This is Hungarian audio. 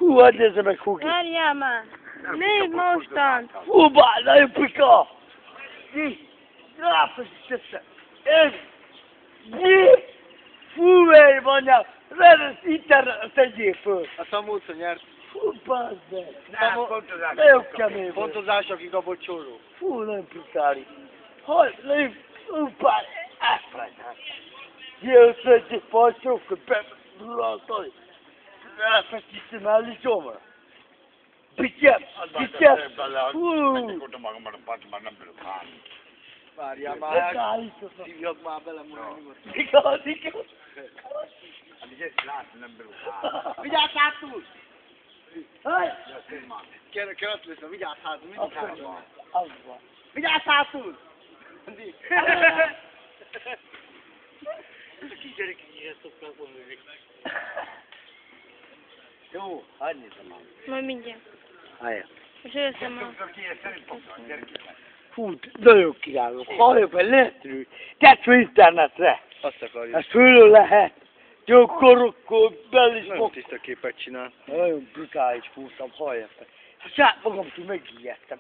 Fú, hadd nézze meg, Hugi. Várjál már! Nézd mostan! Fú, bár, nagyon pika! Ráfeszítette! Ez! Fú, vej, anyám! Rendes internetre tegyél föl! A Szamúca nyert. Fú, bazd meg! Pontozás. Nagyon kemény volt. Pontozásokig a bocsóró. Fú, nagyon pikári. Haj, légy! Fú, bár, elfelejtem. Jössz egy fajtrók, hogy bebrulatani. Elfeszítem el licsomra. Bityem! Bityem! Fú! Várjál már, Legállítottam. szívjak már bele, mondani nyugodtan. Igaz, igaz. Vigyázz hátul! Haj! Kereszt lesz, vigyázz hátul, mindig hátul. Az van. Vigyázz hátul! Mindig. Kis gyerekek ilyen szoktak mondani. Jó, hagyj nézem már. Majd mindjárt. Hájjá. És összem már. Fú, nagyon királyok. Halljuk, hogy lehető. Tedd fel internetre. Azt akarjuk. Ez fölül lehet. Jó korokkor, bel is Nagyon fog. tiszta képet csinál. Nagyon brutális fúrtam, halljak. Hát saját magamtól megijedtem.